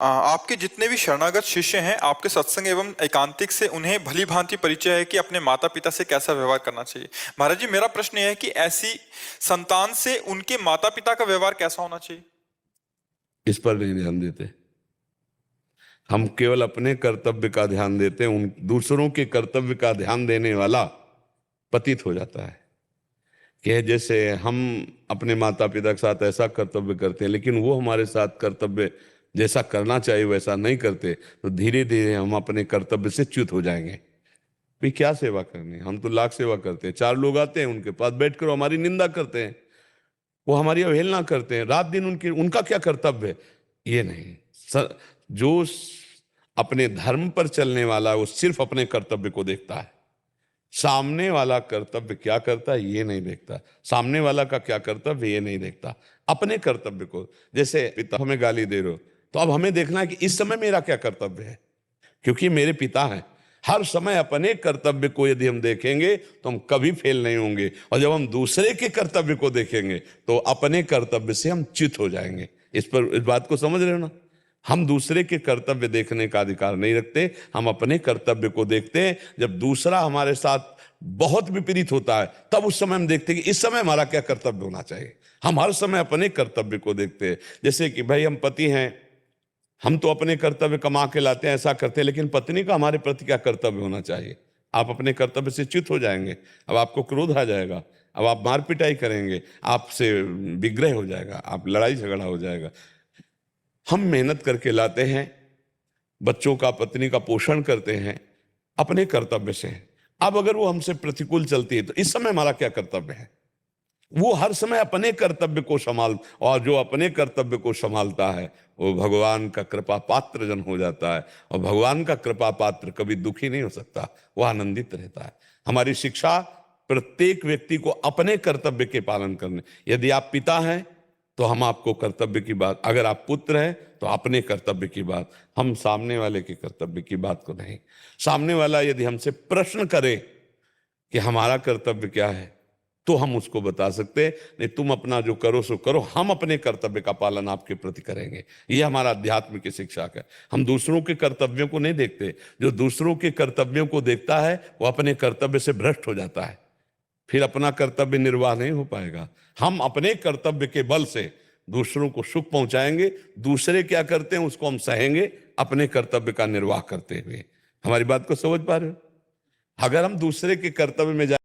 आपके जितने भी शरणागत शिष्य हैं, आपके सत्संग एवं एकांतिक से उन्हें भली भांति परिचय है कि अपने माता पिता से कैसा व्यवहार करना चाहिए। महाराज जी, मेरा प्रश्न यह है कि ऐसी संतान से उनके माता पिता का व्यवहार कैसा होना चाहिए? इस पर नहीं ध्यान देते। हम केवल अपने कर्तव्य का ध्यान देते हैं। उन दूसरों के कर्तव्य का ध्यान देने वाला पतित हो जाता है। कि जैसे हम अपने माता पिता के साथ ऐसा कर्तव्य करते हैं, लेकिन वो हमारे साथ कर्तव्य जैसा करना चाहिए वैसा नहीं करते, तो धीरे धीरे हम अपने कर्तव्य से च्युत हो जाएंगे। भाई क्या सेवा करनी, हम तो लाख सेवा करते हैं। 4 लोग आते हैं, उनके पास बैठकर हमारी निंदा करते हैं, वो हमारी अवहेलना करते हैं, रात दिन उनका क्या कर्तव्य है? ये नहीं। जो अपने धर्म पर चलने वाला है, वो सिर्फ अपने कर्तव्य को देखता है। सामने वाला कर्तव्य क्या करता है ये नहीं देखता, सामने वाला का क्या कर्तव्य ये नहीं देखता, अपने कर्तव्य को। जैसे पिता हमें गाली दे रहे हो, तो अब हमें देखना है कि इस समय मेरा क्या कर्तव्य है, क्योंकि मेरे पिता हैं। हर समय अपने कर्तव्य को यदि हम देखेंगे तो हम कभी फेल नहीं होंगे, और जब हम दूसरे के कर्तव्य को देखेंगे तो अपने कर्तव्य से हम च्युत हो जाएंगे। इस बात को समझ रहे हो ना? हम दूसरे के कर्तव्य देखने का अधिकार नहीं रखते, हम अपने कर्तव्य को देखते हैं। जब दूसरा हमारे साथ बहुत विपरीत होता है, तब उस समय हम देखते हैं कि इस समय हमारा क्या कर्तव्य होना चाहिए। हम हर समय अपने कर्तव्य को देखते हैं। जैसे कि भाई हम पति हैं, हम तो अपने कर्तव्य कमा के लाते हैं, ऐसा करते हैं, लेकिन पत्नी का हमारे प्रति क्या कर्तव्य होना चाहिए? आप अपने कर्तव्य से च्युत हो जाएंगे। अब आपको क्रोध आ जाएगा, अब आप मार पिटाई करेंगे, आपसे विग्रह हो जाएगा, आप लड़ाई झगड़ा हो जाएगा। हम मेहनत करके लाते हैं, बच्चों का पत्नी का पोषण करते हैं अपने कर्तव्य से। अब अगर वो हमसे प्रतिकूल चलती है तो इस समय हमारा क्या कर्तव्य है? वो हर समय अपने कर्तव्य को और जो अपने कर्तव्य को संभालता है वो भगवान का कृपा पात्र जन हो जाता है। और भगवान का कृपा पात्र कभी दुखी नहीं हो सकता, वो आनंदित रहता है। हमारी शिक्षा प्रत्येक व्यक्ति को अपने कर्तव्य के पालन करने। यदि आप पिता हैं तो हम आपको कर्तव्य की बात, अगर आप पुत्र हैं तो अपने कर्तव्य की बात, हम सामने वाले के कर्तव्य की बात को नहीं। सामने वाला यदि हमसे प्रश्न करे कि हमारा कर्तव्य क्या है, तो हम उसको बता सकते हैं, नहीं तुम अपना जो करो सो करो, हम अपने कर्तव्य का पालन आपके प्रति करेंगे। ये हमारा अध्यात्म की शिक्षा है। हम दूसरों के कर्तव्यों को नहीं देखते। जो दूसरों के कर्तव्यों को देखता है वो अपने कर्तव्य से भ्रष्ट हो जाता है, फिर अपना कर्तव्य निर्वाह नहीं हो पाएगा। हम अपने कर्तव्य के बल से दूसरों को सुख पहुंचाएंगे। दूसरे क्या करते हैं उसको हम सहेंगे, अपने कर्तव्य का निर्वाह करते हुए। हमारी बात को समझ पा रहे हो? अगर हम दूसरे के कर्तव्य में